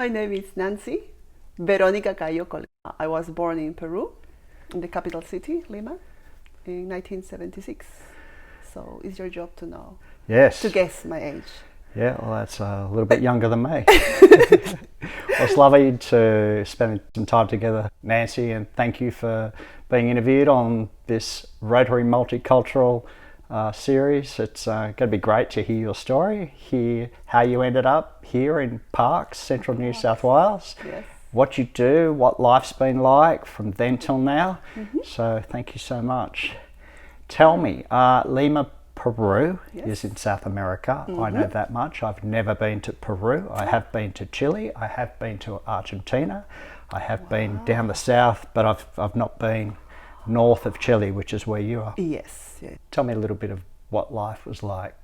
My name is Nancy Verónica Cayo Col. I was born in Peru, in the capital city, Lima, in 1976. So it's your job to know, Yes. to guess my age. Yeah, well, that's a little bit younger than me. Well, it's lovely to spend some time together, Nancy, and thank you for being interviewed on this Rotary Multicultural series. It's going to be great to hear your story, hear how you ended up here in Parkes, Central New South Wales, Yes. what you do, what life's been like from then till now. So thank you so much. Tell me, Lima, Peru is in South America. I know that much. I've never been to Peru. I have been to Chile. I have been to Argentina. I have been down the south, but I've not been north of Chile, which is where you are. Yes. Yeah. Tell me a little bit of what life was like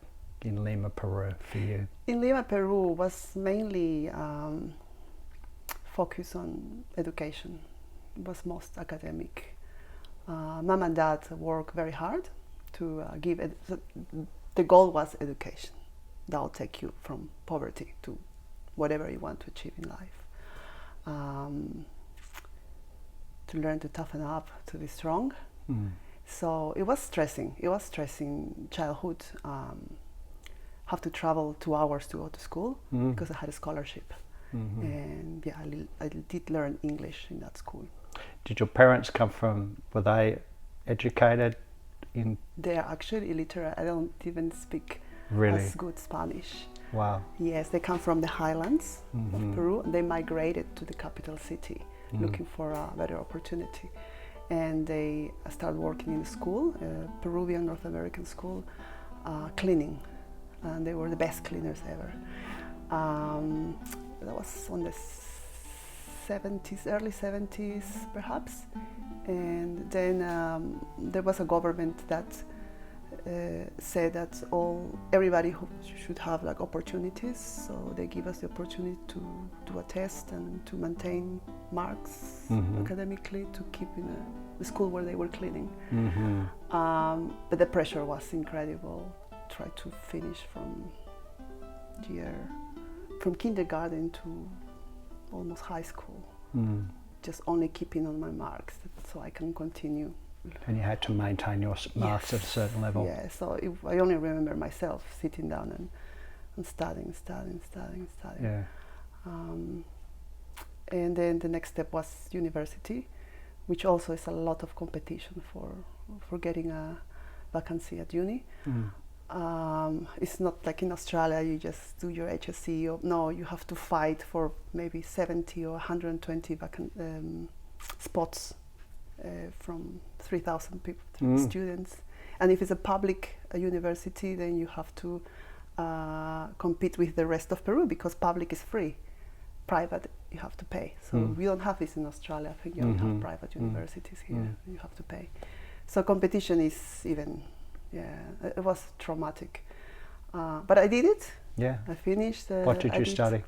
in Lima, Peru for you. In Lima, Peru was mainly focused on education. It was most academic. Mom and dad worked very hard to the goal was education. That will take you from poverty to whatever you want to achieve in life. To learn to toughen up, to be strong. So it was stressing. It was stressing childhood. Have to travel 2 hours to go to school because I had a scholarship. And yeah, I did learn English in that school. Did your parents come from, were they educated in? They are actually illiterate. I don't even speak Really? as good Spanish. Wow. Yes, they come from the highlands of Peru. They migrated to the capital city looking for a better opportunity. And they started working in a school, a Peruvian North American school, cleaning. And they were the best cleaners ever. That was on the 70s, early 70s perhaps. And then there was a government that said that everybody should have like opportunities, so they give us the opportunity to do a test and to maintain marks academically to keep in the school where they were cleaning. But the pressure was incredible. Try to finish from kindergarten to almost high school, just only keeping on my marks so I can continue. And you had to maintain your marks at a certain level. Yeah, so I only remember myself sitting down and studying. Yeah. And then the next step was university, which also is a lot of competition for getting a vacancy at uni. It's not like in Australia, you just do your HSC. No, you have to fight for maybe 70 or 120 spots from 3,000 people, students. And if it's a public university, then you have to compete with the rest of Peru because public is free. Private, you have to pay. So we don't have this in Australia. I think you only have private universities here. You have to pay. So competition is even, it was traumatic. But I did it. Yeah. I finished. What did you study?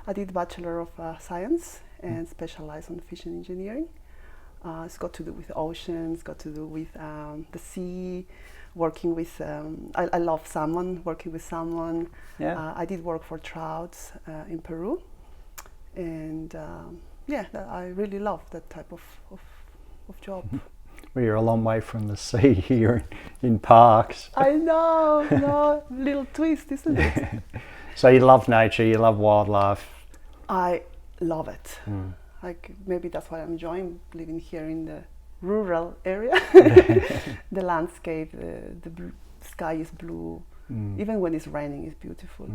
I did Bachelor of Science and specialized on fission engineering. It's got to do with oceans, got to do with the sea, working with, I love salmon, working with salmon. Yeah. I did work for trouts in Peru. And I really love that type of job. Well, you're a long way from the sea here in Parkes. I know, no, little twist, isn't it? So you love nature, you love wildlife. I love it. Like maybe that's why I'm enjoying living here in the rural area. The landscape, the sky is blue. Even when it's raining, it's beautiful.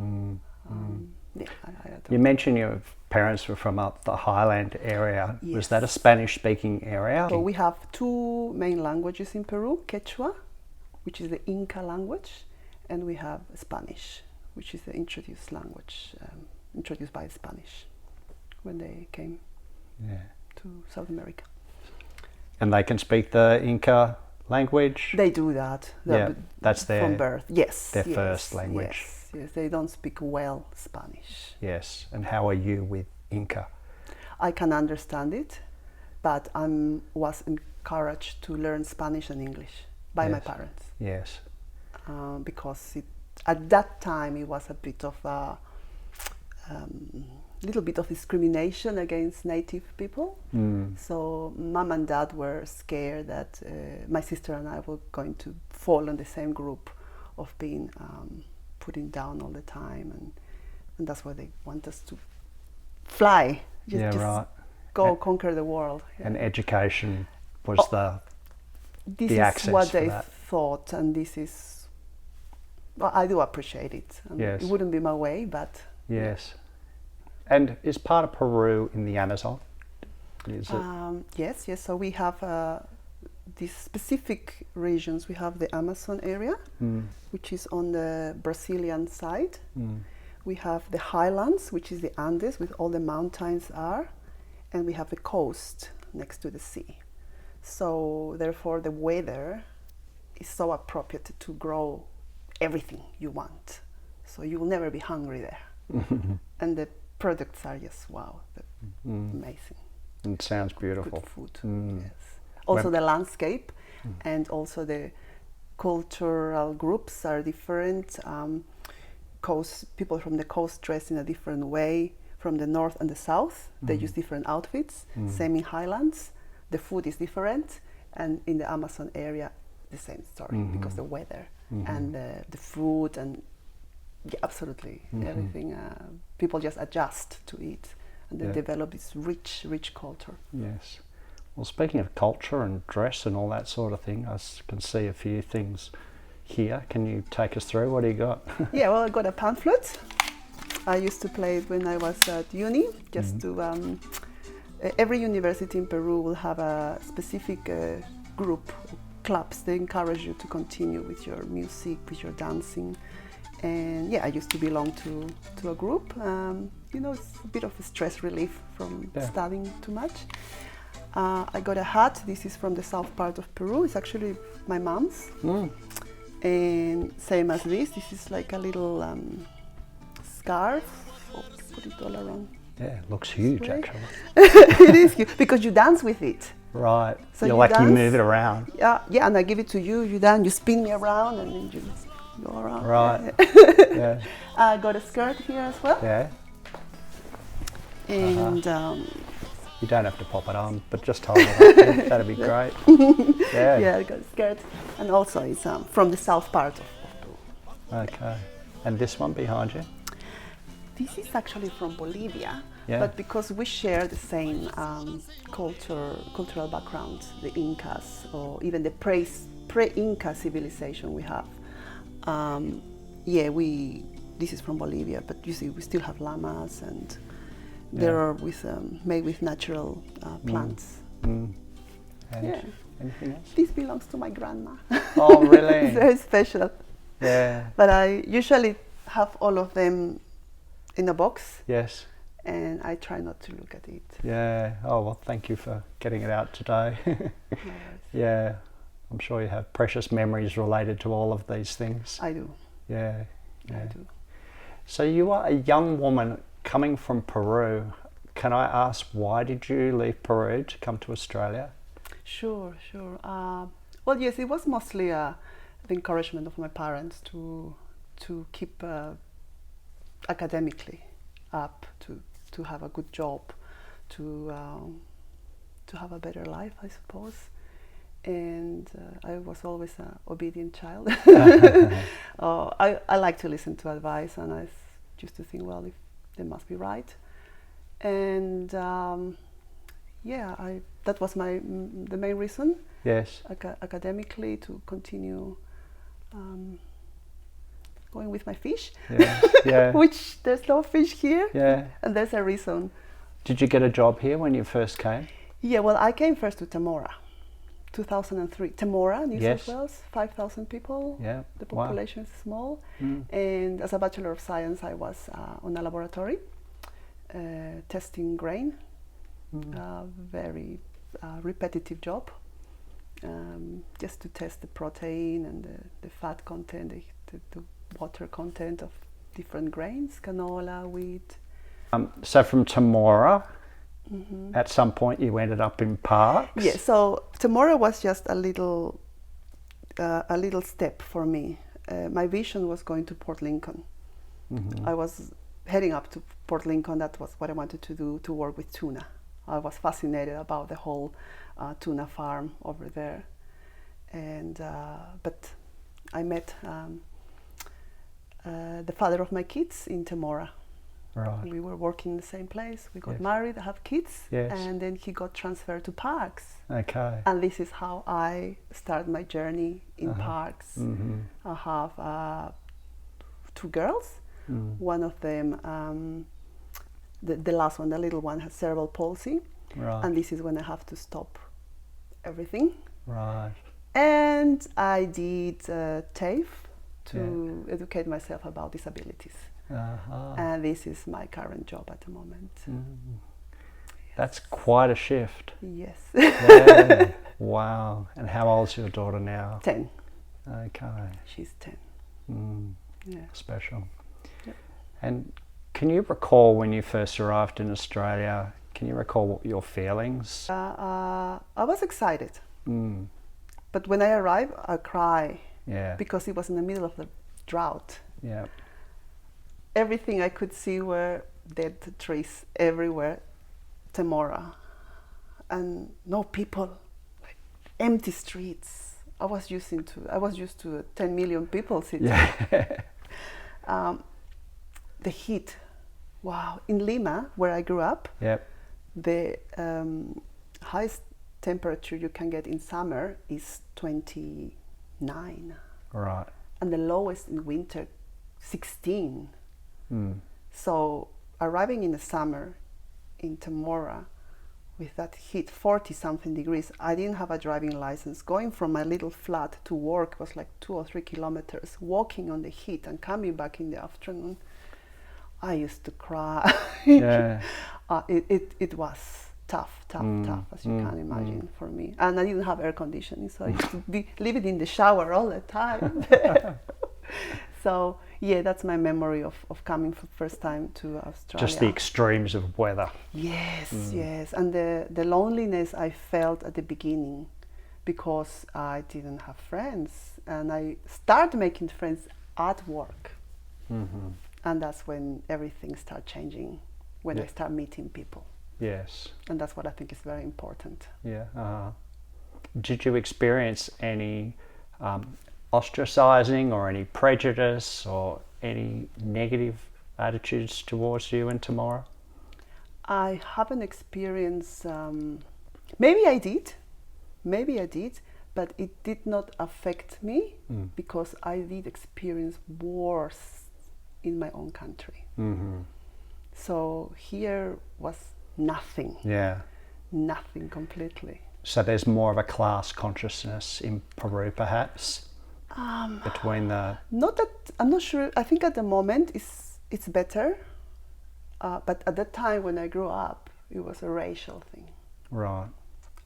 You mentioned your parents were from up the highland area. Yes. Was that a Spanish-speaking area? So we have 2 main languages in Peru: Quechua, which is the Inca language, and we have Spanish, which is the introduced language, introduced by Spanish when they came to South America. And they can speak the Inca language? They do that. That's their from birth. Yes, their first language. Yes, they don't speak well Spanish. Yes, and how are you with Inca? I can understand it, but I was encouraged to learn Spanish and English by my parents. Yes. Because at that time it was a bit of a little bit of discrimination against native people. So mom and dad were scared that my sister and I were going to fall in the same group of being putting down all the time, and that's why they want us to fly. Just go conquer the world. Yeah. And education was this the is access what for they that. thought, and this is, well, I do appreciate it. Yes. It wouldn't be my way, but yes. And is part of Peru in the Amazon? Is it? Yes. So we have these specific regions. We have the Amazon area, which is on the Brazilian side. We have the highlands, which is the Andes, with all the mountains are, and we have the coast next to the sea. So therefore, the weather is so appropriate to grow everything you want. So you will never be hungry there, and the products are just wow, amazing. It sounds beautiful. Good food. Yes. Also the landscape, and also the cultural groups are different. People from the coast dress in a different way. From the north and the south, they use different outfits. Same in highlands. The food is different, and in the Amazon area, the same story because the weather and the food and absolutely everything. People just adjust to it, and they develop this rich culture. Yes. Well, speaking of culture and dress and all that sort of thing, I can see a few things here. Can you take us through? What do you got? Yeah, well, I got a pan flute. I used to play it when I was at uni, just to. Every university in Peru will have a specific group, clubs. They encourage you to continue with your music, with your dancing. And yeah, I used to belong to a group. It's a bit of a stress relief from studying too much. I got a hat. This is from the south part of Peru. It's actually my mom's. And same as this is like a little scarf. Put it all around. Yeah, it looks huge actually. It is huge because you dance with it. Right. So you dance, move it around. Yeah, and I give it to you. You dance. You spin me around, and then you go around. Right. Yeah. I got a skirt here as well. Yeah. And you don't have to pop it on, but just hold it up. That'd be great. Yeah. Yeah, I got a skirt, and also it's from the south part of Peru. Okay. And this one behind you? This is actually from Bolivia, Yeah. but because we share the same cultural background, the Incas, or even the pre-Inca civilization we have. This is from Bolivia, but you see, we still have llamas, and they are made with natural plants. And anything else? This belongs to my grandma. Oh, really? It's very special. Yeah. But I usually have all of them in a box. Yes. And I try not to look at it. Yeah. Oh, well, thank you for getting it out today. Yeah. I'm sure you have precious memories related to all of these things. I do. Yeah. I do. So you are a young woman coming from Peru. Can I ask, why did you leave Peru to come to Australia? Sure. Well, yes, it was mostly the encouragement of my parents to keep academically up, to have a good job, to have a better life, I suppose. And I was always an obedient child. I like to listen to advice, and I used to think, well, if they must be right. And that was the main reason. Yes. Academically, to continue going with my fish. Yeah. Which there's no fish here. Yeah. And there's a reason. Did you get a job here when you first came? Yeah, well, I came first to Temora, 2003. Temora, New Yes. South Wales, 5,000 people. Yeah. The population is small. And as a Bachelor of Science, I was on a laboratory testing grain. Very repetitive job. Just to test the protein and the fat content, the water content of different grains, canola, wheat. So from Temora, at some point you ended up in Parkes? Yeah, so Temora was just a little step for me. My vision was going to Port Lincoln. I was heading up to Port Lincoln, that was what I wanted to do, to work with tuna. I was fascinated about the whole tuna farm over there. And but I met the father of my kids in Temora. Right. We were working in the same place. We got Yes. married, have kids, Yes. and then he got transferred to parks. Okay. And this is how I started my journey in parks. Mm-hmm. I have 2 girls. One of them, the last one, the little one, has cerebral palsy. Right. And this is when I have to stop everything. Right. And I did TAFE to educate myself about disabilities. Uh-huh. And this is my current job at the moment. That's quite a shift. Yes. Yeah. Wow. And how old's your daughter now? 10. Okay. She's 10. Yeah. Special. Yep. And can you recall when you first arrived in Australia, can you recall what your feelings? I was excited. Mm. But when I arrived, I cried Yeah. because it was in the middle of the drought. Yeah. Everything I could see were dead trees everywhere, Temora, and no people, like empty streets. I was used to 10 million people city. Yeah. The heat, wow! In Lima, where I grew up, Yep. the highest temperature you can get in summer is 29, Right. and the lowest in winter, 16. So arriving in the summer in Temora with that heat, 40 something degrees, I didn't have a driving license. Going from my little flat to work was like 2 or 3 kilometers. Walking on the heat and coming back in the afternoon, I used to cry. Yeah. It was tough, as you can imagine for me. And I didn't have air conditioning, so I used to be living in the shower all the time. So yeah, that's my memory of coming for the first time to Australia. Just the extremes of weather. Yes, yes. And the loneliness I felt at the beginning because I didn't have friends. And I started making friends at work. And that's when everything started changing, when I start meeting people. Yes. And that's what I think is very important. Yeah. Did you experience any ostracizing or any prejudice or any negative attitudes towards you in Temora? I haven't experienced, maybe I did, but it did not affect me because I did experience wars in my own country. So here was nothing. Yeah. Nothing completely. So there's more of a class consciousness in Peru, perhaps, between the... Not that, I'm not sure. I think at the moment it's better. But at that time when I grew up, it was a racial thing. Right.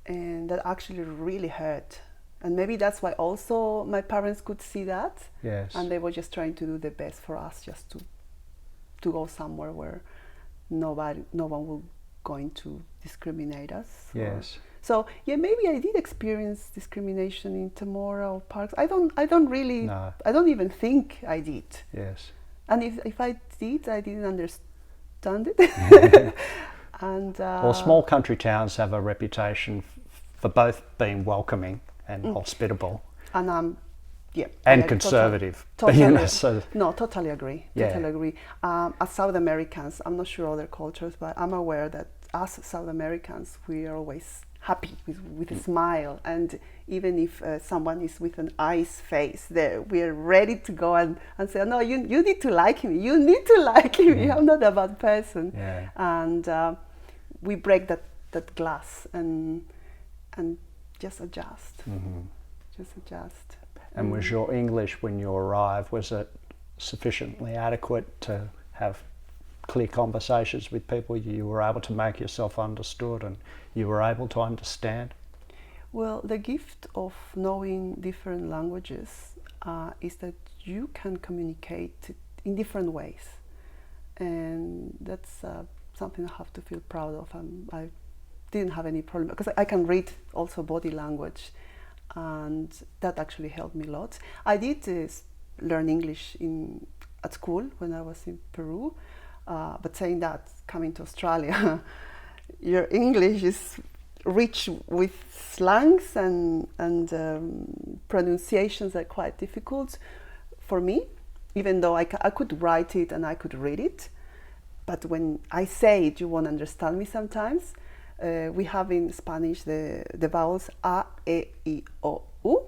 And that actually really hurt. And maybe that's why also my parents could see that. Yes. And they were just trying to do the best for us, just to go somewhere where no one will going to discriminate us. Yes. So yeah, maybe I did experience discrimination in Temora or parks. I don't really. No. I don't even think I did. Yes. And if I did, I didn't understand it. And Well, small country towns have a reputation for both being welcoming and hospitable. And yeah. And conservative. Totally. So No, totally agree. Yeah. Totally agree. As South Americans, I'm not sure other cultures, but I'm aware that as South Americans, we are always happy with a smile, and even if someone is with an ice face, there we are ready to go and say, no, you need to like me. You need to like me. I'm not a bad person. Yeah. And we break that glass and just adjust. Just adjust. And was your English when you arrived, was it sufficiently adequate to have clear conversations with people? You were able to make yourself understood and you were able to understand? Well, the gift of knowing different languages is that you can communicate in different ways. And that's something I have to feel proud of. I didn't have any problem because I can read also body language, and that actually helped me a lot. I did learn English at school when I was in Peru. But saying that, coming to Australia, your English is rich with slangs and pronunciations that are quite difficult for me, even though I could write it and I could read it. But when I say it, you won't understand me sometimes. We have in Spanish the vowels A, E, I, O, U.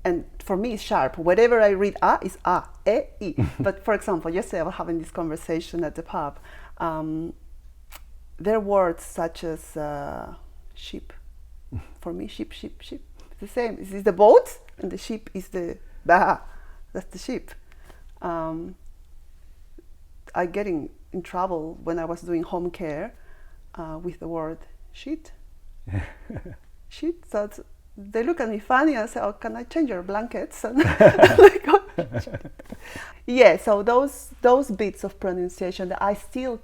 And for me, it's sharp. Wherever I read A, is A, E, I. But for example, yesterday I was having this conversation at the pub. There are words such as ship. For me, ship. It's the same. This is the boat, and the ship is the bah. That's the ship. I get in trouble when I was doing home care with the word shit. Shit. So they look at me funny and say, "Oh, can I change your blankets?" And like, oh. Yeah. So those bits of pronunciation that I still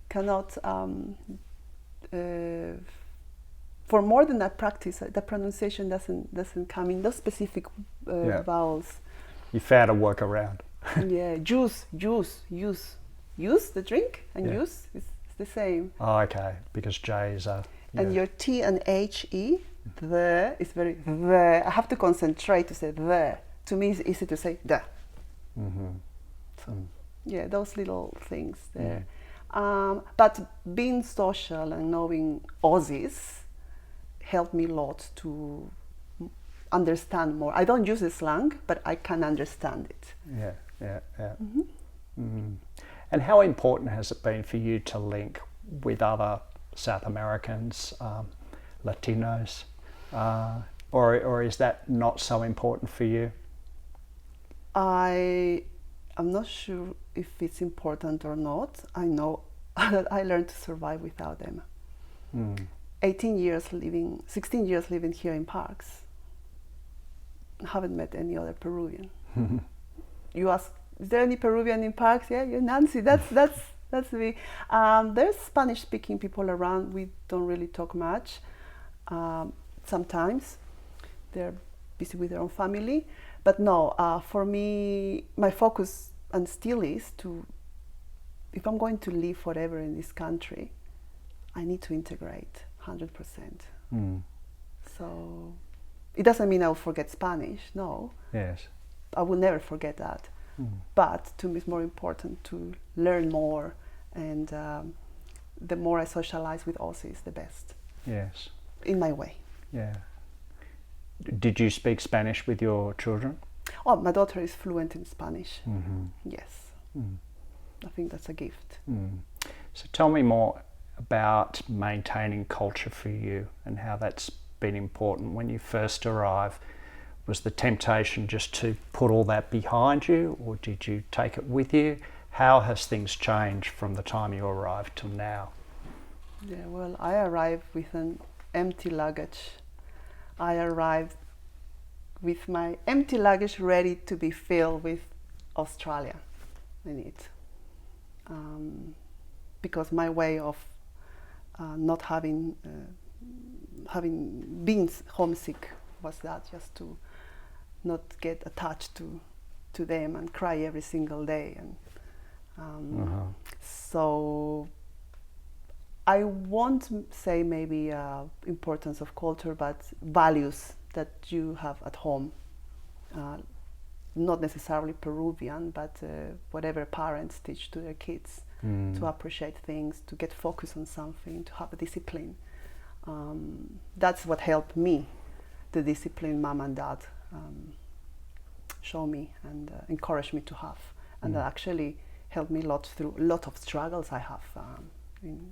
cannot. For more than I practice, the pronunciation doesn't come in those specific vowels. You found a workaround. Yeah, juice, the drink, and use is the same. Oh, okay, because J is a. Yeah. And your T and HE, the is very the. I have to concentrate to say the. To me, it's easy to say the. Mm-hmm. So, yeah, those little things there. But being social and knowing Aussies helped me a lot to understand more. I don't use the slang, but I can understand it. Yeah. Mm-hmm. Mm-hmm. And how important has it been for you to link with other South Americans, Latinos, or is that not so important for you? I'm not sure if it's important or not. I know that I learned to survive without them. 16 years living here in Parks. I haven't met any other Peruvian. You ask, is there any Peruvian in Parks? Yeah, you're Nancy. That's me. There's Spanish-speaking people around. We don't really talk much. Sometimes they're busy with their own family. But no, for me, my focus and still is to, if I'm going to live forever in this country, I need to integrate 100%. So it doesn't mean I'll forget Spanish, no. Yes. I will never forget that. But to me, it's more important to learn more, and the more I socialize with Aussies, the best. Yes. In my way. Yeah. Did you speak Spanish with your children? Oh, my daughter is fluent in Spanish. Mm-hmm. Yes. I think that's a gift. So tell me more about maintaining culture for you and how that's been important. When you first arrived, was the temptation just to put all that behind you, or did you take it with you? How has things changed from the time you arrived till now? Yeah, well, I arrived with an empty luggage. I arrived with my empty luggage ready to be filled with Australia in it. Because my way of not having been homesick was that, just to not get attached to them and cry every single day. And so I won't say maybe importance of culture, but values that you have at home. Not necessarily Peruvian, but whatever parents teach to their kids, to appreciate things, to get focused on something, to have a discipline. That's what helped me, the discipline Mom and Dad show me and encourage me to have. And that actually helped me a lot through a lot of struggles I have in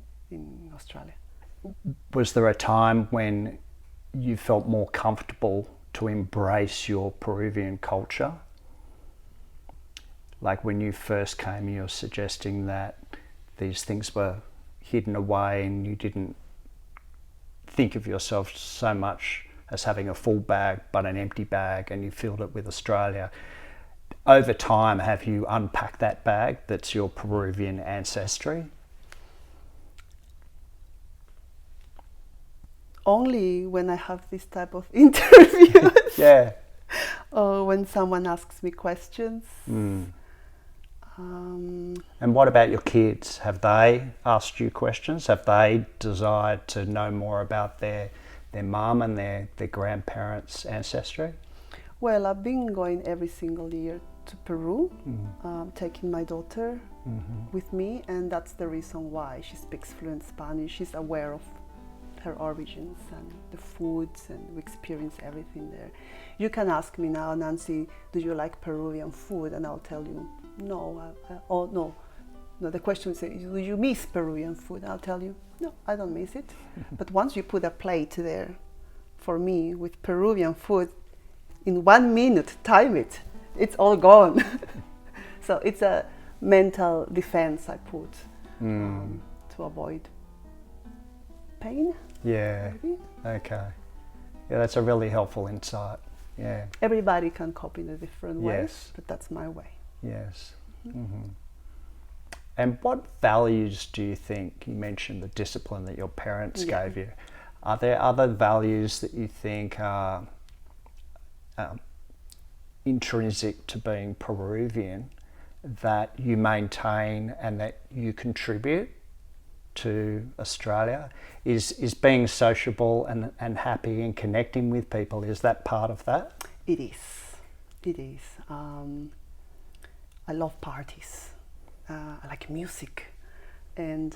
Australia. Was there a time when you felt more comfortable to embrace your Peruvian culture? Like when you first came, you were suggesting that these things were hidden away and you didn't think of yourself so much as having a full bag but an empty bag, and you filled it with Australia. Over time, have you unpacked that bag that's your Peruvian ancestry? Only when I have this type of interviews. Yeah. Or when someone asks me questions. And what about your kids? Have they asked you questions? Have they desired to know more about their mum and their grandparents' ancestry? Well, I've been going every single year to Peru, taking my daughter with me, and that's the reason why. She speaks fluent Spanish. She's aware of her origins and the foods, and we experience everything there. You can ask me now, Nancy, do you like Peruvian food? And I'll tell you, no. No, the question is, do you miss Peruvian food? I'll tell you, no, I don't miss it. But once you put a plate there for me with Peruvian food, in 1 minute, time it, it's all gone. So it's a mental defense I put to avoid pain. Yeah. Maybe. Okay. Yeah, that's a really helpful insight. Yeah. Everybody can cope in a different way, Yes. but that's my way. Yes. And what values do you think, you mentioned the discipline that your parents gave you, are there other values that you think are intrinsic to being Peruvian that you maintain and that you contribute to Australia? Is being sociable and happy and connecting with people, is that part of that? It is. It is. I love parties. I like music. And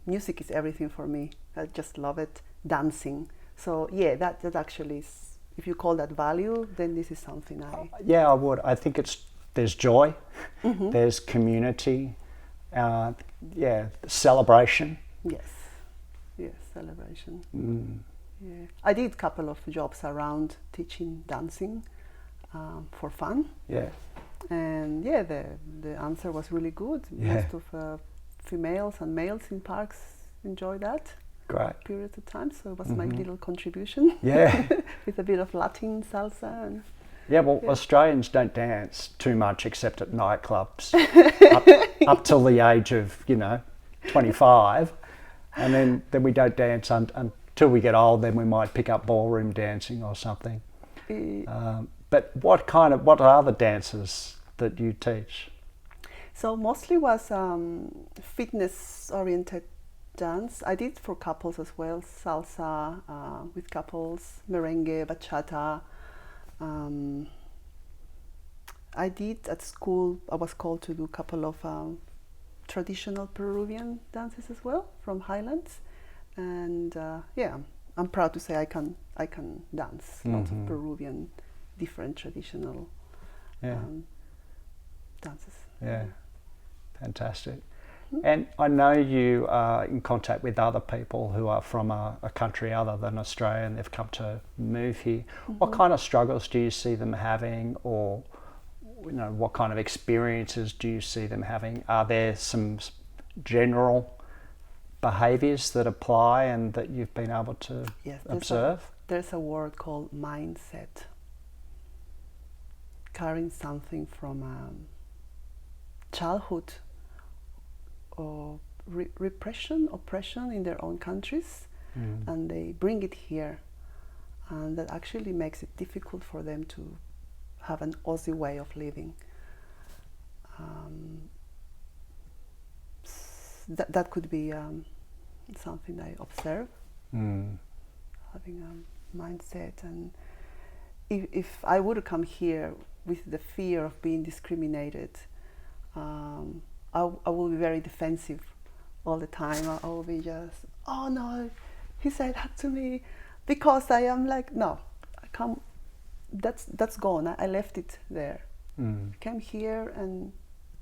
music is everything for me. I just love it. Dancing. So yeah, that actually is, if you call that value, then this is something Yeah, I would. I think there's joy, there's community, celebration. Yes, celebration. Yeah, I did a couple of jobs around teaching dancing for fun. Yeah. And yeah, the answer was really good. Yeah. Most of females and males in parks enjoy that. Great. Period of time, so it was my little contribution. Yeah. With a bit of Latin salsa and Australians don't dance too much except at nightclubs up till the age of 25, and then we don't dance until we get old. Then we might pick up ballroom dancing or something. But what are the dances that you teach? So mostly was fitness oriented dance. I did for couples as well, salsa with couples, merengue, bachata. I did at school, I was called to do a couple of traditional Peruvian dances as well from Highlands, and I'm proud to say I can dance lots of Peruvian different traditional dances. Yeah, fantastic. And I know you are in contact with other people who are from a country other than Australia, and they've come to move here. What kind of struggles do you see them having, or what kind of experiences do you see them having? Are there some general behaviours that apply and that you've been able to observe? There's a word called mindset. Carrying something from childhood or oppression in their own countries, and they bring it here, and that actually makes it difficult for them to have an Aussie way of living. That could be something I observe, having a mindset. And if I would come here with the fear of being discriminated, I will be very defensive all the time. I will be just, oh no, he said that to me, because I am like, no, I can't. That's gone. I left it there. I came here, and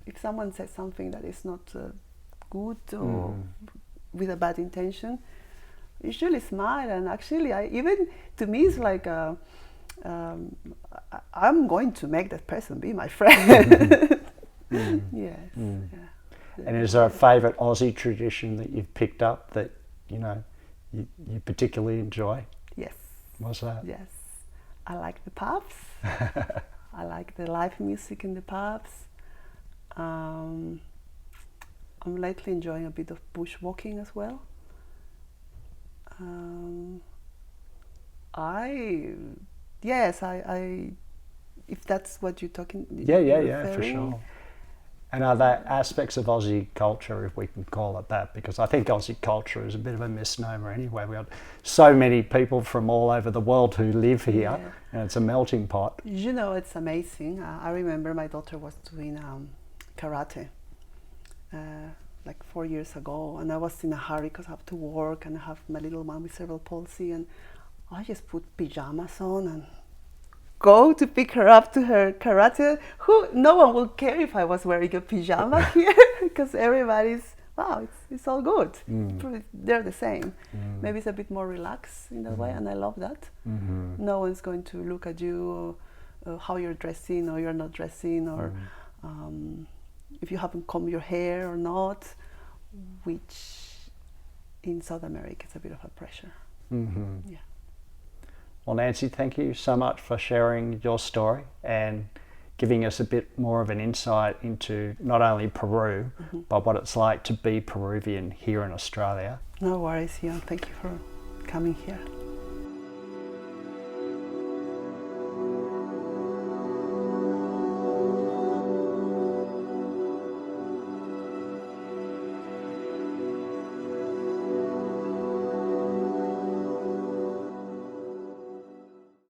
if someone says something that is not good or with a bad intention, I usually smile. And actually, to me, it's like I'm going to make that person be my friend. Yes. Yeah. And is there a favourite Aussie tradition that you've picked up that you particularly enjoy? Yes. What's that? Yes. I like the pubs. I like the live music in the pubs. I'm lately enjoying a bit of bushwalking as well. I if that's what you're talking. Yeah, for sure. And are there aspects of Aussie culture, if we can call it that, because I think Aussie culture is a bit of a misnomer anyway. We've got so many people from all over the world who live here, and it's a melting pot. You know, it's amazing. I remember my daughter was doing karate like 4 years ago, and I was in a hurry because I have to work and I have my little one with cerebral palsy, and I just put pajamas on and go to pick her up to her karate. No one will care if I was wearing a pajama here because everybody's, wow, it's all good. They're the same. Maybe it's a bit more relaxed in that way, and I love that. No one's going to look at you how you're dressing or you're not dressing, or if you haven't combed your hair or not, which in South America is a bit of a pressure. Yeah. Well, Nancy, thank you so much for sharing your story and giving us a bit more of an insight into not only Peru, but what it's like to be Peruvian here in Australia. No worries, Ian. Thank you for coming here.